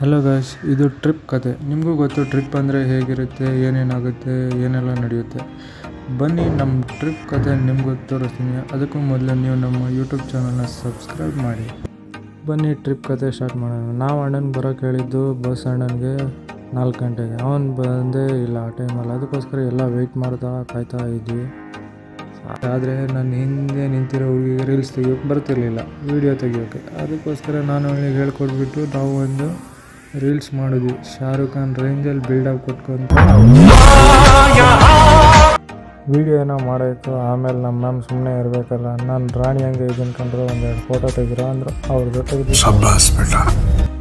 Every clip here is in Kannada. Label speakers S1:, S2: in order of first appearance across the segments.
S1: ಹಲೋ ಗಾಯ್ಸ್, ಇದು ಟ್ರಿಪ್ ಕತೆ. ನಿಮಗೂ ಗೊತ್ತು ಟ್ರಿಪ್ ಅಂದರೆ ಹೇಗಿರುತ್ತೆ, ಏನೇನಾಗುತ್ತೆ, ಏನೆಲ್ಲ ನಡೆಯುತ್ತೆ. ಬನ್ನಿ ನಮ್ಮ ಟ್ರಿಪ್ ಕತೆ ನಿಮಗೂ ತೋರಿಸ್ತೀನಿ. ಅದಕ್ಕೂ ಮೊದಲು ನೀವು ನಮ್ಮ ಯೂಟ್ಯೂಬ್ ಚಾನಲ್ನ ಸಬ್ಸ್ಕ್ರೈಬ್ ಮಾಡಿ. ಬನ್ನಿ ಟ್ರಿಪ್ ಕತೆ ಸ್ಟಾರ್ಟ್ ಮಾಡೋಣ. ನಾವು ಅಣ್ಣನ ಬರೋಕ್ಕೆ ಹೇಳಿದ್ದು ಬಸ್ ಅಣ್ಣನಿಗೆ 4 ಗಂಟೆಗೆ. ಅವನು ಬಂದೇ ಇಲ್ಲ ಆ ಟೈಮಲ್ಲಿ. ಅದಕ್ಕೋಸ್ಕರ ಎಲ್ಲ ವೆಯ್ಟ್ ಮಾಡ್ತಾ ಕಾಯ್ತಾ ಇದ್ವಿ. ಆದರೆ ನನ್ನ ಹಿಂದೆ ನಿಂತಿರೋ ಹುಡುಗಿಗೆ ರೀಲ್ಸ್ ತೆಗಿಯೋಕ್ಕೆ ಬರ್ತಿರ್ಲಿಲ್ಲ, ವೀಡಿಯೋ ತೆಗಿಯೋಕ್ಕೆ. ಅದಕ್ಕೋಸ್ಕರ ನಾನು ಅವಳಿಗೆ ಹೇಳ್ಕೊಟ್ಬಿಟ್ಟು ನಾವು ಒಂದು ರೀಲ್ಸ್ ಮಾಡಿದ್ವಿ. ಶಾರುಖ್ ಖಾನ್ ರೇಂಜಲ್ಲಿ ಬಿಲ್ಡಪ್ ಕೊಟ್ಕೊಂತ ವೀಡಿಯೋ ಏನೋ ಮಾಡಾಯಿತು. ಆಮೇಲೆ ನಮ್ಮ ಮ್ಯಾಮ್ ಸುಮ್ಮನೆ ಇರಬೇಕಲ್ಲ, ನಾನು ರಾಣಿ ಹಂಗೆ ಇದನ್ನು ಕಂಡ್ರೆ ಒಂದೆರಡು ಫೋಟೋ ತೆಗಿರೋ ಅಂದರು. ಅವ್ರ ಜೊತೆಗೆ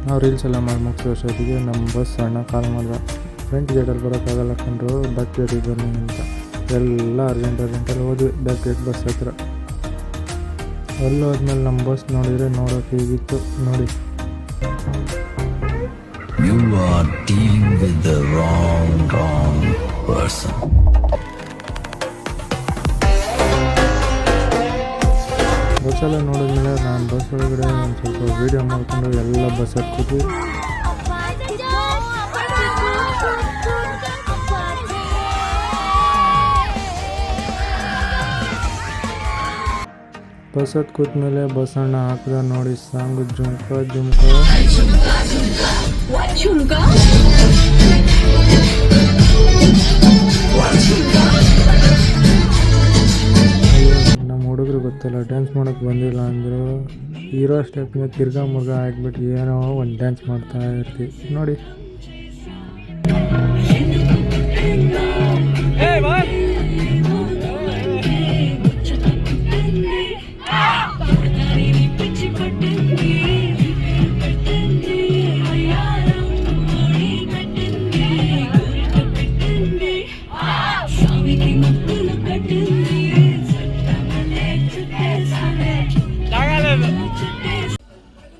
S1: ನಾವು ರೀಲ್ಸ್ ಎಲ್ಲ ಮಾಡಿ ಮುಗಿಸೋಷ್ಟೊತ್ತಿಗೆ ನಮ್ಮ ಬಸ್ ಅಣ್ಣ ಕಾಲ್ ಮಾಡಿದ. ಫ್ರಂಟ್ ಗೇಟಲ್ಲಿ ಬರೋಕ್ಕಾಗಲ್ಲ ಕಂಡ್ರು, ಬ್ಯಾಕ್ ಗೇಟಿಗೆ ಬನ್ನಿ ಅಂತ. ಎಲ್ಲ ಅರ್ಜೆಂಟಲ್ಲಿ ಹೋದ್ವಿ ಬ್ಯಾಕ್ ಗೇಟ್ ಬಸ್ ಹತ್ರ. ಹೋದ್ಮೇಲೆ ನಮ್ಮ ಬಸ್ ನೋಡಿದರೆ ನೋಡೋಕೆ ಹೀಗಿತ್ತು ನೋಡಿ.
S2: You are dealing with the wrong person.
S1: ಬಸ್ಸೆಲ್ಲ ನೋಡಿದ್ಮೇಲೆ ನಾನು ಬಸ್ ಒಳಗಡೆ ಒಂದು ಸ್ವಲ್ಪ ವೀಡಿಯೋ ಮಾಡ್ಕೊಂಡು ಎಲ್ಲ ಬಸ್ ಹತ್ಕೊತೀವಿ. ಬಸ್ ಹತ್ತು ಕೂತ್ಮೇಲೆ ಬಸ್ ಅಣ್ಣ ಹಾಕಿದ ನೋಡಿ ಸಾಂಗ್ ಜುಮ್ಕ ಜುಮ್ಕ. ನಮ್ಮ ಹುಡುಗರು ಗೊತ್ತಿಲ್ಲ, ಡ್ಯಾನ್ಸ್ ಮಾಡೋಕ್ಕೆ ಬಂದಿಲ್ಲ ಅಂದರು. ಇರೋ ಸ್ಟೆಪ್ನ ತಿರ್ಗಾ ಮುರ್ಗ ಹಾಕ್ಬಿಟ್ಟು ಏನೋ ಒಂದು ಡ್ಯಾನ್ಸ್ ಮಾಡ್ತಾ ಇರ್ತೀವಿ ನೋಡಿ.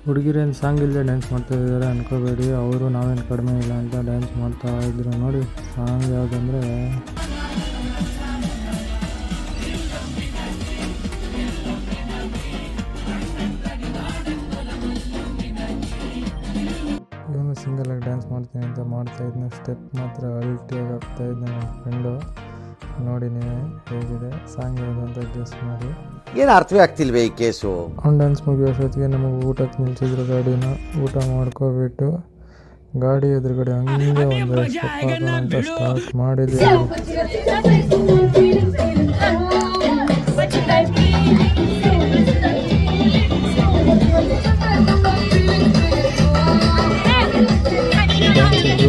S1: ಹುಡುಗಿರೇನು ಸಾಂಗ್ ಇಲ್ಲದೆ ಡ್ಯಾನ್ಸ್ ಮಾಡ್ತಾ ಇದ್ದಾರೆ ಅನ್ಕೋಬೇಡಿ. ಅವರು ನಾವೇನು ಕಡಿಮೆ ಇಲ್ಲ ಅಂತ ಡ್ಯಾನ್ಸ್ ಮಾಡ್ತಾ ಇದ್ರು ನೋಡಿ. ಸಾಂಗ್ ಯಾವುದಂದರೆ ಇವನು ಸಿಂಗಲಾಗಿ ಡ್ಯಾನ್ಸ್ ಮಾಡ್ತೀನಿ ಅಂತ ಮಾಡ್ತಾಯಿದ್ನ. ಸ್ಟೆಪ್ ಮಾತ್ರ ಅಲ್ಟಿಯಾಗಿ ಆಗ್ತಾಯಿದ್ದೆ. ನನ್ನ ಫ್ರೆಂಡು ನೋಡಿ ನೀವೇ ಹೇಗಿದೆ ಸಾಂಗ್ ಯಾವುದು ಅಂತ ಗೆಸ್ ಮಾಡಿ.
S3: ಏನು ಅರ್ಥವೇ ಆಗ್ತಿಲ್ವೇ ಈ ಕೇಸು.
S1: ಅವ್ನು ಡ್ಯಾನ್ಸ್ ಮುಗಿಯೋಷ್ಟೊತ್ತಿಗೆ ನಮಗೆ ಊಟಕ್ಕೆ ನಿಲ್ಸಿದ್ರು ಗಾಡಿನ. ಊಟ ಮಾಡ್ಕೋಬಿಟ್ಟು ಗಾಡಿ ಎದುರುಗಡೆ ಹಂಗೆ ಒಂದು ಸ್ಟೆಪ್ ಹಾಕೋಣ ಅಂತ ಸ್ಟಾರ್ಟ್ ಮಾಡಿದ್ವಿ.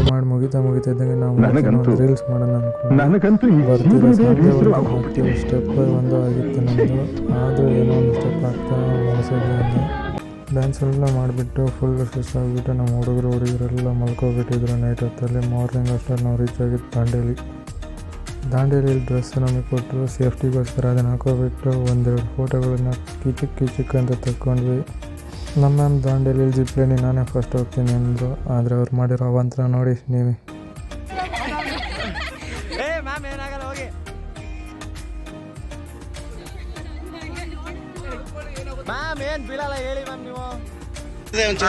S1: ಮಾಡಿ ಮುಗಿತಿದ್ದಂಗೆ ನಾವು ರೀಲ್ಸ್ ಮಾಡೋಣ ಅನ್ಕೊಂಡು ಸ್ಟೆಪ್ ಒಂದು ಆಗಿತ್ತು ನಮ್ಮದು. ಆದರೂ ಏನೋ ಒಂದು ಸ್ಟೆಪ್ ಆಗ್ತಾ ಮುಗಿಸೋದು. ಡ್ಯಾನ್ಸ್ ಎಲ್ಲ ಮಾಡಿಬಿಟ್ಟು ಫುಲ್ ಸುಸ್ತಾಗಿಬಿಟ್ಟು ನಮ್ಮ ಹುಡುಗರೆಲ್ಲ ಮಲ್ಕೊಬಿಟ್ಟಿದ್ರು ನೈಟ್ ಹೊತ್ತಲ್ಲಿ. ಮಾರ್ನಿಂಗ್ ಅಷ್ಟರಲ್ಲಿ ನಾವು ರೀಚ್ ಆಗಿದ್ದು ದಾಂಡೇಲಿ ಡ್ರೆಸ್ ನಮಗೆ ಕೊಟ್ಟರು ಸೇಫ್ಟಿಗೋಸ್ಕರ. ಅದನ್ನು ಹಾಕೋಬಿಟ್ಟು ಒಂದೆರಡು ಫೋಟೋಗಳನ್ನ ಕಿಚಿಕ್ ಅಂತ ತಗೊಂಡ್ವಿ. ನಮ್ಮ ಮ್ಯಾಮ್ ದಾಂಡೇಲಿ ಜಿಪ್ಲೇನಿ ನಾನೇ ಫಸ್ಟ್ ಹೋಗ್ತೀನಿ ಅಂದರು. ಆದರೆ ಅವ್ರು ಮಾಡಿರೋ ಅವಂತರ ನೋಡಿ ನೀವೇ.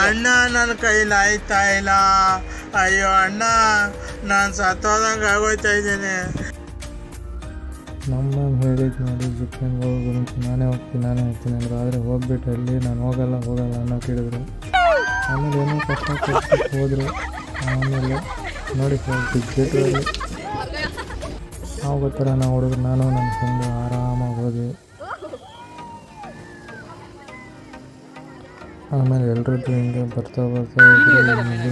S4: ಅಣ್ಣ ನನ್ನ ಕೈಲಿ ಆಯ್ತಾ ಇಲ್ಲ, ಅಯ್ಯೋ ಅಣ್ಣ ನಾನು ಸತ್ತೋದಂಗೆ ಆಗೋಯ್ತಾ ಇದ್ದೇನೆ.
S1: ನಮ್ಮ ಮ್ಯಾಮ್ ಹೇಳಿದ್ದು ನೋಡಿ ಜಿಪ್ಲೈನ್ಗೆ ಹೋಗೋದು ನಾನೇ ಹೋಗ್ತೀನಿ ಅಂದರು. ಆದರೆ ಹೋಗ್ಬಿಟ್ಟು ಅಲ್ಲಿ ನಾನು ಹೋಗಲ್ಲ ಅನ್ನೋ ಕೇಳಿದ್ರು. ಆಮೇಲೆ ಏನೋ ಕಷ್ಟ ಹೋದರು. ಆಮೇಲೆ ನೋಡಿ ಟಿಕೆಟ್ ನಾವು ಗೊತ್ತರ ನಾವು ಹುಡುಗರು ನಾನು ನನ್ನ ಫ್ರೆಂಡು ಆರಾಮಾಗಿ ಹೋದ್ವಿ. ಆಮೇಲೆ ಎಲ್ಲರದ್ದು ಹಿಂಗೆ ಬರ್ತಾ ಇದ್ರು.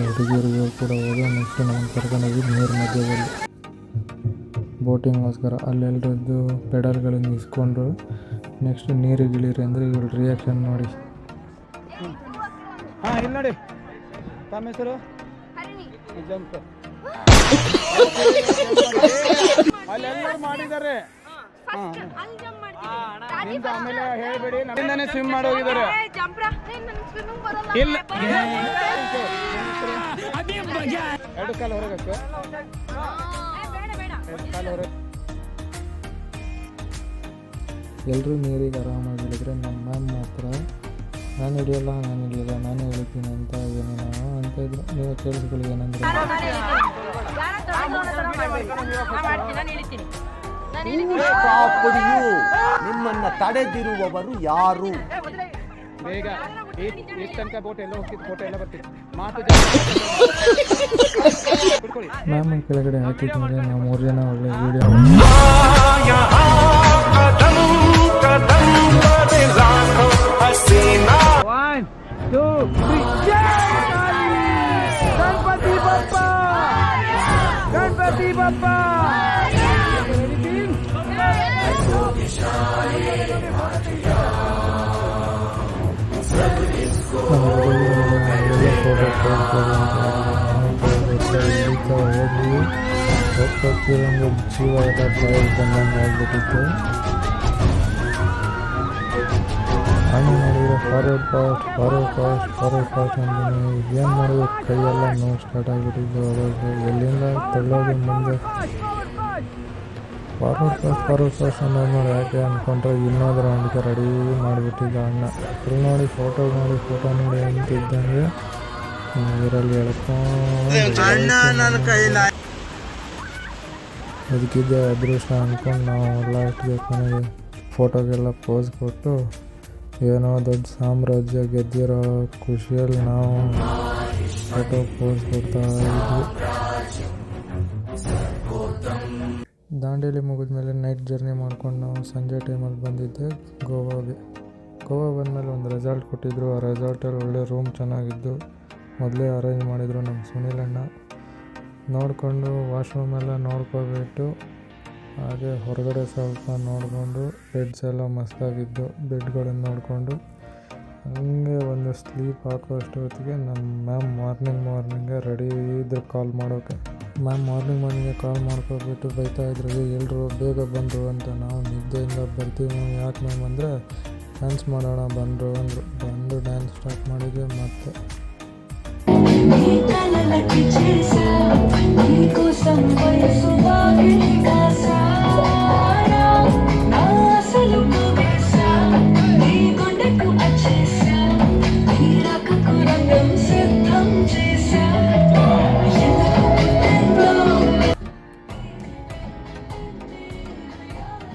S1: ಹುಡುಗಿಯರಿಗೂ ಕೂಡ ಹೋದೋ. ನೆಕ್ಸ್ಟ್ ನಮ್ಮ ಕರ್ಕೊಂಡೋಗಿ ನೀರು ಮಧ್ಯದಲ್ಲಿ ಬೋಟಿಂಗ್ಗೋಸ್ಕರ ಅಲ್ಲೆಲ್ಲರದ್ದು ಪೆಡಲ್ಗಳನ್ನು ಇಸ್ಕೊಂಡ್ರು. ನೆಕ್ಸ್ಟ್ ನೀರಿಗಿಳಿರಿ ಅಂದರೆ ಇವ್ರ ರಿಯಾಕ್ಷನ್ ನೋಡಿ.
S4: ಇಲ್ಲಿ ನೋಡಿ ತಮ್ಮ ಹೆಸರು ಅಲ್ಲೆಲ್ಲರೂ ಮಾಡಿದ್ದಾರೆ. ನಿಮ್ದು ಆಮೇಲೆ ಹೇಳ್ಬೇಡಿ, ನಮ್ಮಿಂದಾನೇ ಸ್ವಿಮ್ ಮಾಡೋಗಿದ್ದಾರೆ. ಇಲ್ಲ ಎರಡು ಕಾಲು ಹೊರಗಕ್ಕೆ
S1: ಎಲ್ಲರೂ ನೀರಿಗೆ ಆರಾಮಾಗಿಳಿದ್ರೆ ನಮ್ಮ ಮ್ಯಾಮ್ ಮಾತ್ರ ನಾನು ಹಿಡಿಯಲ್ಲ ನಾನೇ ಹಿಡಿತೀನಿ ಅಂತ ಏನೇನೋ ಅಂತ ಇದ್ರು. ನೀವು ಕೇಳಿಸ್ಕೊಳ್ಳಿ ಏನಂದ್ರೆ
S3: ನಿಮ್ಮನ್ನ ತಡೆದಿರುವವರು ಯಾರು?
S4: ಬೇಗ ಈ ತನಕ ಬೋಟ್ ಎಲ್ಲ ಹೋಗ್ತಿತ್ತು, ಫೋಟೋ ಎಲ್ಲ ಬರ್ತಿತ್ತು. ಮಾತು ಬಿಡ್ಕೊಳ್ಳಿ.
S1: ಮ್ಯಾಮ್ ಕೆಳಗಡೆ ಹಾಕಿದ್ರೆ ನಾವು 3 ಜನ ಒಳ್ಳೆ video
S4: One, two, three. Ganpati Bappa, Ganpati Bappa.
S1: ಜೀವ ಎಲ್ಲ ಬಾಯಿಗೆ ಬಂದಂಗೆ ಆಗ್ಬಿಟ್ಟಿತ್ತು. ಆಮೇಲೆ ಮಾಡಿದರೆ ಫಾರ್ವರ್ಡ್ ಪಾಸ್ಟ್ ಅಂತೀನಿ. ಏನು ಮಾಡಿದ್ರು ಕೈಯೆಲ್ಲ ನೋವು ಸ್ಟಾರ್ಟ್ ಆಗಿಬಿಟ್ಟಿದ್ದು. ಅವಾಗ ಎಲ್ಲಿಂದ ತಳ್ಳೋದು ಮುಂದೆ ಫಾರ್ವರ್ಡ್ ಪಾಸ್ಟ್ ಅನ್ನೋದು ಯಾಕೆ ಅಂದ್ಕೊಂಡ್ರೆ ಇನ್ನೊಂದು ರೌಂಡ್ಗೆ ರೆಡಿ ಮಾಡಿಬಿಟ್ಟಿದ್ದ ಅಣ್ಣ. ಫುಲ್ ನೋಡಿ ಫೋಟೋ ನೋಡಿ ಅಂತಿದ್ದಂಗೆ ಇದರಲ್ಲಿ ಹೇಳ್ಕೊಂಡು ಅದಕ್ಕಿದ್ದೆ ಅದೃಷ್ಟ ಅಂದ್ಕೊಂಡು ನಾವು ಲಾಸ್ಟ್ಗೆ ಕೊನೆಗೆ ಫೋಟೋಗೆಲ್ಲ ಪೋಸ್ ಕೊಟ್ಟು ಏನೋ ದೊಡ್ಡ ಸಾಮ್ರಾಜ್ಯ ಗೆದ್ದಿರೋ ಖುಷಿಯಲ್ಲಿ ನಾವು ಫೋಟೋ ಪೋಸ್ ಕೊಡ್ತಾ ಇದ್ವಿ. ದಾಂಡೇಲಿ ಮುಗಿದ್ಮೇಲೆ ನೈಟ್ ಜರ್ನಿ ಮಾಡ್ಕೊಂಡು ನಾವು ಸಂಜೆ ಟೈಮಲ್ಲಿ ಬಂದಿದ್ದೆ ಗೋವಾಗೆ. ಗೋವಾ ಬಂದಮೇಲೆ ಒಂದು ರೆಸಾರ್ಟ್ ಕೊಟ್ಟಿದ್ದರು. ಆ ರೆಸಾರ್ಟಲ್ಲಿ ಒಳ್ಳೆ ರೂಮ್ ಚೆನ್ನಾಗಿದ್ದು, ಮೊದಲೇ ಅರೇಂಜ್ ಮಾಡಿದರು ನಮ್ಮ ಸುನಿಲ್ ಅಣ್ಣ. ನೋಡಿಕೊಂಡು ವಾಶ್ರೂಮೆಲ್ಲ ನೋಡ್ಕೊಬಿಟ್ಟು ಹಾಗೆ ಹೊರಗಡೆ ಸ್ವಲ್ಪ ನೋಡಿಕೊಂಡು ಬೆಡ್ಸ್ ಎಲ್ಲ ಮಸ್ತಾಗಿದ್ದು ಬೆಡ್ಗಳನ್ನು ನೋಡಿಕೊಂಡು ಹಂಗೆ ಒಂದು ಸ್ಲೀಪ್ ಹಾಕೋ ಅಷ್ಟೊತ್ತಿಗೆ ನಮ್ಮ ಮ್ಯಾಮ್ ಮಾರ್ನಿಂಗ್ಗೆ ರೆಡಿ ಇದ್ರು ಕಾಲ್ ಮಾಡೋಕ್ಕೆ. ಮ್ಯಾಮ್ ಮಾರ್ನಿಂಗ್ಗೆ ಕಾಲ್ ಮಾಡ್ಕೊಬಿಟ್ಟು ಬೈತಾಯಿದ್ರು, ಎಲ್ಲರೂ ಬೇಗ ಬಂದರು ಅಂತ. ನಾವು ನಿದ್ದೆಯಿಂದ ಬರ್ತೀವಿ ಮ್ಯಾಮ್. ಯಾಕೆ ಮ್ಯಾಮ್ ಅಂದರೆ ಡ್ಯಾನ್ಸ್ ಮಾಡೋಣ ಬಂದರು ಅಂದರು. ಬಂದು ಡ್ಯಾನ್ಸ್ ಸ್ಟಾರ್ಟ್ ಮಾಡಿದ್ವಿ. ಮತ್ತೆ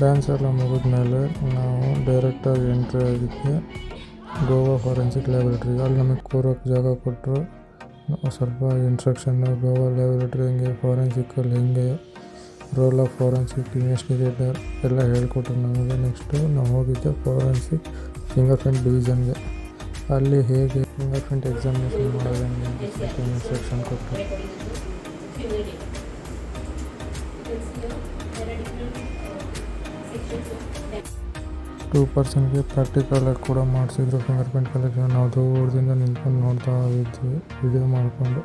S1: ಡ್ಯಾನ್ಸ್ ಎಲ್ಲ ಮುಗಿದ್ಮೇಲೆ ನಾವು ಡೈರೆಕ್ಟಾಗಿ ಎಂಟ್ರಿ ಆಗಿದ್ವಿ ಗೋವಾ ಫಾರೆನ್ಸಿಕ್ ಲ್ಯಾಬೊರೇಟ್ರಿಗೆ. ಅಲ್ಲಿ ನಮಗೆ ಕೂರೋಕ್ಕೆ ಜಾಗ ಕೊಟ್ಟರು. ಸ್ವಲ್ಪ ಇನ್ಸ್ಟ್ರಕ್ಷನ್ನು ಗೋವಾ ಲ್ಯಾಬೊರೇಟ್ರಿ ಹೆಂಗೆ, ಫಾರೆನ್ಸಿಕ್ಕಲ್ಲಿ ಹೆಂಗೆ, ರೋಲ್ ಆಫ್ ಫಾರೆನ್ಸಿಕ್ ಇನ್ವೆಸ್ಟಿಗೇಟರ್ ಎಲ್ಲ ಹೇಳ್ಕೊಟ್ರು ನಮಗೆ. ನೆಕ್ಸ್ಟು ನಾವು ಹೋಗಿದ್ದೆ ಫಾರೆನ್ಸಿಕ್ ಫಿಂಗರ್ ಪ್ರಿಂಟ್ ಡಿವಿಷನ್ಗೆ. ಅಲ್ಲಿ ಹೇಗೆ ಫಿಂಗರ್ ಪ್ರಿಂಟ್ ಎಕ್ಸಾಮಿನೇಷನ್ ಮಾಡೋದು ಅಂತ ಸ್ವಲ್ಪ ಇನ್ಸ್ಟ್ರಕ್ಷನ್ ಕೊಟ್ಟರು. 2 ಪರ್ಸನ್ಗೆ ಪ್ರಾಕ್ಟಿಕಲ್ ಕೂಡ ಮಾಡಿಸಿದ್ರು ಫಿಂಗರ್ ಪ್ರಿಂಟ್ ಕಲೆಕ್ಷನ್. ನಾವು ದೂರದಿಂದ ನಿಂತ್ಕೊಂಡು ನೋಡ್ತಾ ಇದ್ವಿ ವಿಡಿಯೋ ಮಾಡಿಕೊಂಡು.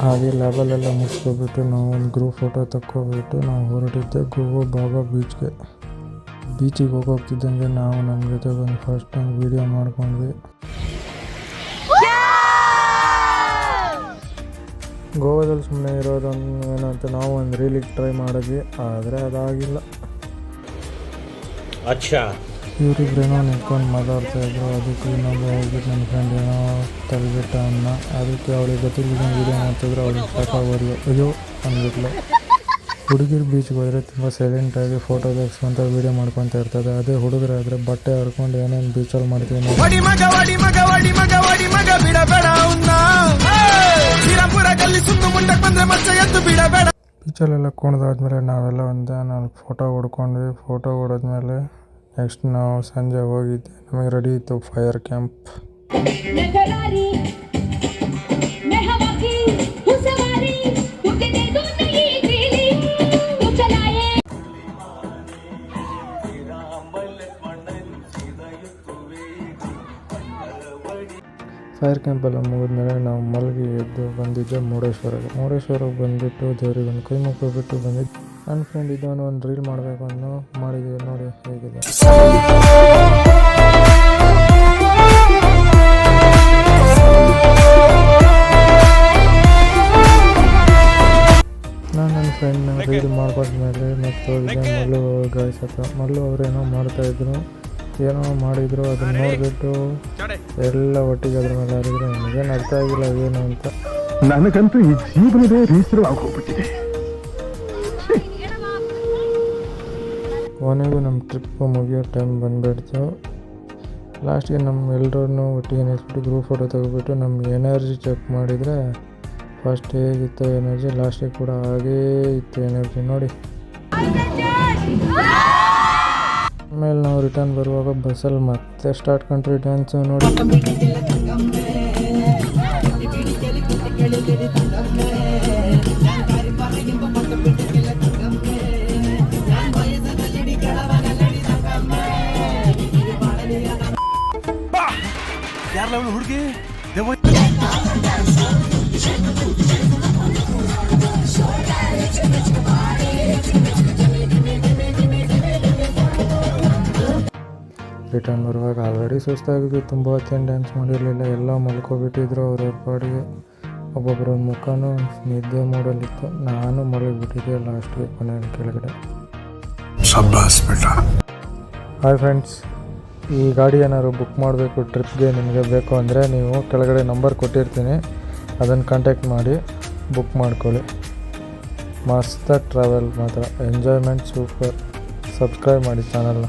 S1: ಹಾಗೆ ಲ್ಯಾಬಲ್ಲೆಲ್ಲ ಮುಗಿಸ್ಕೊಬಿಟ್ಟು ನಾವು ಒಂದು ಗ್ರೂಪ್ ಫೋಟೋ ತಕ್ಕೊಬಿಟ್ಟು ನಾವು ಹೊರಟಿದ್ದೆ ಗೋವಾ ಬಾಬಾ ಬೀಚಿಗೆ ಹೋಗ್ತಿದ್ದಂಗೆ ನಾವು ನಮ್ಮ ಜೊತೆ ಬಂದು ಫಸ್ಟ್ ಟೈಮ್ ವಿಡಿಯೋ ಮಾಡ್ಕೊಂಡ್ವಿ. ಗೋವಾದಲ್ಲಿ ಸುಮ್ಮನೆ ಇರೋದೊಂದು ಏನಂತ ನಾವು ಒಂದು ರೀಲಿಗೆ ಟ್ರೈ ಮಾಡಿದ್ವಿ, ಆದರೆ ಅದಾಗಿಲ್ಲ. ಇವರಿಬ್ರೇನೋ ನಿಂತ್ಕೊಂಡು ಮಾತಾಡ್ತಾಯಿದ್ರು. ಅದಕ್ಕೆ ಇನ್ನೊಬ್ಬ ಹೋಗ್ಬಿಟ್ಟು ನನ್ನ ಫ್ರೆಂಡ್ ಏನೋ ತಲೆಬಿಟ್ಟ ಅನ್ನ. ಅದಕ್ಕೆ ಅವಳಿಗೆ ಗೊತ್ತಿಲ್ಲದಂಗೆ ವೀಡಿಯೋ ಮಾಡ್ತಿದ್ರು. ಅವಳಿಗೆ ಸಾಕಾಗೋದು ಅಯ್ಯೋ ಅಂದ್ಬಿಟ್ಲು. ಹುಡುಗಿರು ಬೀಚ್ಗೆ ಹೋದರೆ ತುಂಬ ಸೈಲೆಂಟಾಗಿ ಫೋಟೋ ತೆಗೆಸ್ಕೊಂತ ವೀಡಿಯೋ ಮಾಡ್ಕೊತ ಇರ್ತದೆ. ಅದೇ ಹುಡುಗರಾದರೆ ಬಟ್ಟೆ ಹರ್ಕೊಂಡು ಏನೇನು ಬೀಚಲ್ಲಿ ಮಾಡ್ತೀವಿ ನಾವು. ಬೀಚಲ್ಲೆಲ್ಲ ಕುಣಿದಾದ್ಮೇಲೆ ನಾವೆಲ್ಲ ಒಂದು 4 ಫೋಟೋ ಹೊಡ್ಕೊಂಡ್ವಿ. ಫೋಟೋ ಹೊಡೆದ್ಮೇಲೆ ನೆಕ್ಸ್ಟ್ ನಾವು ಸಂಜೆ ಹೋಗಿದ್ದೆ. ನಮಗೆ ರೆಡಿ ಇತ್ತು ಫೈರ್ ಕ್ಯಾಂಪ್. ಫೈರ್ ಕ್ಯಾಂಪೆಲ್ಲ ಮುಗಿದ್ಮೇಲೆ ನಾವು ಮಲಗಿ ಎದ್ದು ಬಂದಿದ್ದೆ ಮುರುಡೇಶ್ವರಕ್ಕೆ ಬಂದುಬಿಟ್ಟು ದೇವ್ರಿಗೆ ಒಂದು ಕೈ ಮುಕ್ಕೊಬಿಟ್ಟು ಬಂದಿದ್ದು. ನನ್ನ ಫ್ರೆಂಡ್ ಇದನ್ನು ಒಂದು ರೀಲ್ ಮಾಡಬೇಕು ಅನ್ನೋ ಮಾಡಿದ್ದೀವಿ. ನೋಡಿ ಹೇಗಿದೆ. ನಾನು ನನ್ನ ಫ್ರೆಂಡ್ನ ರೀಲ್ ಮಾಡ್ಕೊಂಡ್ಮೇಲೆ ಮತ್ತೆ ಹೋಗಿದ್ದೆ ಮಲ್ಲು ಗಾಯ್ಸ್ ಹತ್ರ. ಮಲ್ಲು ಅವರೇನೋ ಮಾಡ್ತಾಯಿದ್ರು. ಏನೋ ಮಾಡಿದ್ರು ಅದನ್ನ ನೋಡಿಬಿಟ್ಟು ಎಲ್ಲ ಒಟ್ಟಿಗೆ ಅದ್ರ ಮೇಲೆ ಹರಿದ್ರೆ ನನಗೇನು ಅರ್ಥ ಆಗಿಲ್ಲ ಏನು ಅಂತ.
S5: ನನಗಂತೂ ಈ ಜೀವನದೇ ಬೇಸರ ಆಗೋಗ್ಬಿಟ್ಟಿದೆ.
S1: ಕೊನೆಗೂ ನಮ್ಮ ಟ್ರಿಪ್ ಮುಗಿಯೋ ಟೈಮ್ ಬಂದುಬಿಡ್ತು. ಲಾಸ್ಟ್ಗೆ ನಮ್ಮ ಎಲ್ಲರೂ ಒಟ್ಟಿಗೆ ನಿಲ್ಲಿಸ್ಬಿಟ್ಟು ಗ್ರೂಪ್ ಫೋಟೋ ತೆಗೆದ್ಬಿಟ್ಟು ನಮ್ಮ ಎನರ್ಜಿ ಚೆಕ್ ಮಾಡಿದರೆ ಫಸ್ಟ್ ಹೇಗಿತ್ತು ಎನರ್ಜಿ, ಲಾಸ್ಟಿಗೆ ಕೂಡ ಹಾಗೇ ಇತ್ತು ಎನರ್ಜಿ ನೋಡಿ. ಆಮೇಲೆ ನಾವು ರಿಟರ್ನ್ ಬರುವಾಗ ಬಸ್ಸಲ್ಲಿ ಮತ್ತೆ ಸ್ಟಾರ್ಟ್ ಕಂಟ್ರಿ ಡ್ಯಾನ್ಸು ನೋಡಿ.
S5: ಹುಡುಗಿ
S1: ರಿಟರ್ನ್ ಬರುವಾಗ ಆಲ್ರೆಡಿ ಸುಸ್ತಾಗಿದ್ದು, ತುಂಬ ಹೊತ್ತೇನು ಡ್ಯಾನ್ಸ್ ಮಾಡಿರಲಿಲ್ಲ, ಎಲ್ಲ ಮಲ್ಕೊಬಿಟ್ಟಿದ್ರು ಅವ್ರವ್ರ ಪಾಡಿಗೆ. ಒಬ್ಬೊಬ್ಬರ ಮುಖನೂ ನಿದ್ದೆ ಮೂಡಲಿತ್ತು. ನಾನು ಮಲಗಿಬಿಟ್ಟಿದ್ದೆ ಲಾಸ್ಟ್ಗೆ ಕೊನೆಯ ಕೆಳಗಡೆ. ಹಾಯ್ ಫ್ರೆಂಡ್ಸ್, ಈ ಗಾಡಿ ಏನಾದ್ರು ಬುಕ್ ಮಾಡಬೇಕು ಟ್ರಿಪ್ಗೆ ನಿಮಗೆ ಬೇಕು ಅಂದರೆ ನೀವು ಕೆಳಗಡೆ ನಂಬರ್ ಕೊಟ್ಟಿರ್ತೀನಿ, ಅದನ್ನು ಕಾಂಟ್ಯಾಕ್ಟ್ ಮಾಡಿ ಬುಕ್ ಮಾಡ್ಕೊಳ್ಳಿ. ಮಸ್ತ್ ಟ್ರಾವೆಲ್ ಮಾತ್ರ, ಎಂಜಾಯ್ಮೆಂಟ್ ಸೂಪರ್. ಸಬ್ಸ್ಕ್ರೈಬ್ ಮಾಡಿ ಚಾನಲ್ನ.